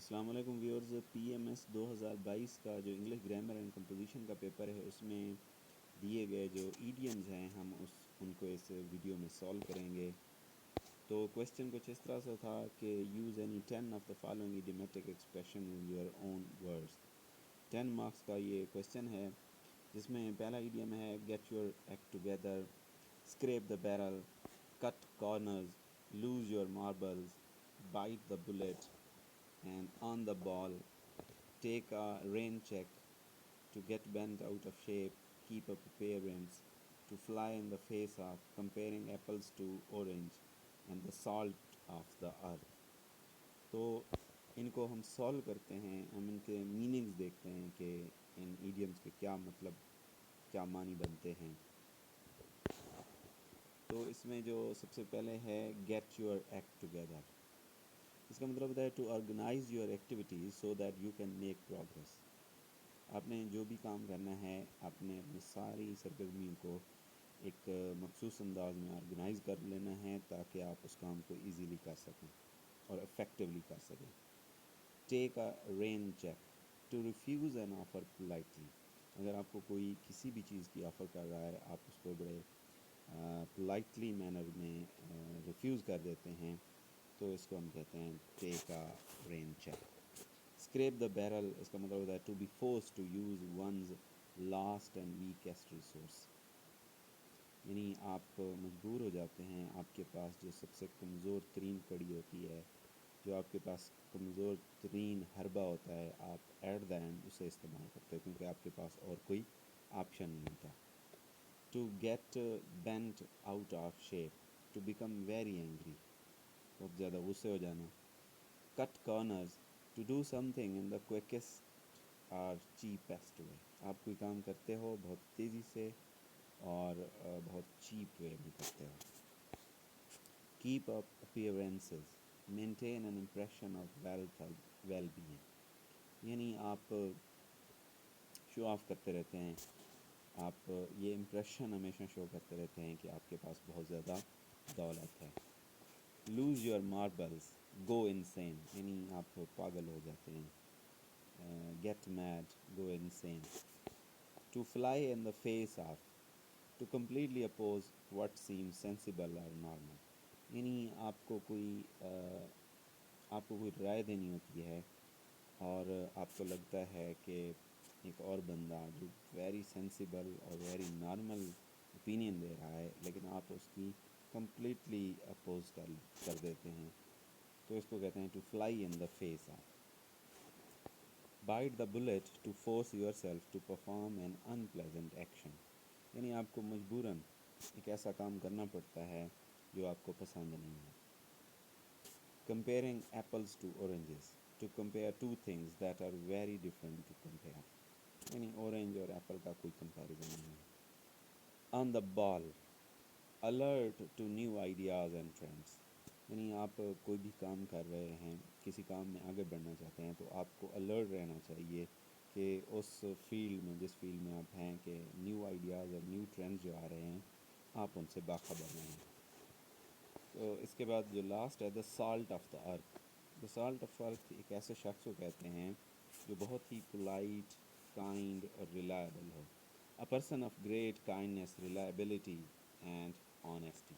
السلام علیکم viewers. PMS 2022 کا جو انگلش گرامر اینڈ کمپوزیشن کا پیپر ہے اس میں دیے گئے جو ایڈیمز ہیں ہم ان کو اس ویڈیو میں سولو کریں گے. تو کویسچن کچھ اس طرح سے تھا کہ use any 10 of the following idiomatic expression in your own words. 10 marks کا یہ کویسچن ہے جس میں پہلا ایڈیم ہے get your act together, scrape the barrel, cut corners, lose your marbles, bite the bullet and on the ball, take a rain check, to get bent out of shape, keep up appearance, to fly in the face of, comparing apples to orange, and the salt of the earth. تو ان کو ہم solve کرتے ہیں، ہم ان کے meanings دیکھتے ہیں کہ ان ایڈیمز کے کیا مطلب کیا معنی بنتے ہیں. تو اس میں جو سب سے پہلے ہے گیٹ یور ایکٹ ٹوگیدر. اس کا مطلب ہوتا ہے to organize your activities so that you can make progress. آپ نے جو بھی کام کرنا ہے آپ نے اپنی ساری سرگرمیوں کو ایک مخصوص انداز میں آرگنائز کر لینا ہے تاکہ آپ اس کام کو ایزیلی کر سکیں اور افیکٹولی کر سکیں. Take a rain check, to refuse an offer politely. اگر آپ کو کوئی کسی بھی چیز کی آفر کر رہا ہے آپ اس کو بڑے پولائٹلی مینر میں ریفیوز کر دیتے ہیں تو اس کو ہم کہتے ہیں take a rain check. Scrape the barrel, اس کا مطلب ہوتا ہے to be force to use one's last and weakest resource. یعنی آپ مجبور ہو جاتے ہیں، آپ کے پاس جو سب سے کمزور ترین کڑی ہوتی ہے، جو آپ کے پاس کمزور ترین حربہ ہوتا ہے، آپ ایٹ دا اینڈ اسے استعمال کرتے ہیں کیونکہ آپ کے پاس اور کوئی آپشن نہیں ہوتا. To get bent out of shape, to become very angry, بہت زیادہ غصے ہو جانا. Cut corners, to do something in the quickest اور چیپیسٹ وے. آپ کوئی کام کرتے ہو بہت تیزی سے اور بہت چیپ وے میں کرتے ہو. Keep up appearances, maintain an impression of well being. یعنی آپ شو آف کرتے رہتے ہیں، آپ یہ امپریشن ہمیشہ شو کرتے رہتے ہیں کہ آپ کے پاس بہت زیادہ دولت ہے. Lose your marbles, go insane, یعنی آپ پاگل ہو جاتے ہیں. Get mad, go insane. To fly in the face of, to completely oppose what seem sensible اور نارمل. یعنی آپ کو کوئی رائے دینی ہوتی ہے اور آپ کو لگتا ہے کہ ایک اور بندہ جو ویری سینسیبل اور ویری نارمل اوپینین دے رہا ہے لیکن آپ اس کی کمپلیٹلی اپوز کر دیتے ہیں تو اس کو کہتے ہیں to fly in the face of. Bite the bullet, to force yourself to perform an unpleasant action. یعنی آپ کو مجبوراً ایک ایسا کام کرنا پڑتا ہے جو آپ کو پسند نہیں ہے. Comparing apples to oranges, to compare two things that are very different to compare. یعنی اورنج اور ایپل کا کوئی کمپیریزن نہیں ہے. On the ball, alert to new ideas and trends. یعنی آپ کوئی بھی کام کر رہے ہیں، کسی کام میں آگے بڑھنا چاہتے ہیں تو آپ کو الرٹ رہنا چاہیے کہ اس فیلڈ میں جس فیلڈ میں آپ ہیں کہ نیو آئیڈیاز اور نیو ٹرینڈز جو آ رہے ہیں آپ ان سے باخبر رہیں. تو اس کے بعد جو لاسٹ ہے the salt of the earth. The salt of earth ایک ایسے شخص کو کہتے ہیں جو بہت ہی پولائٹ، کائنڈ اور ریلائبل ہو. A person of great kindness, reliability and honesty.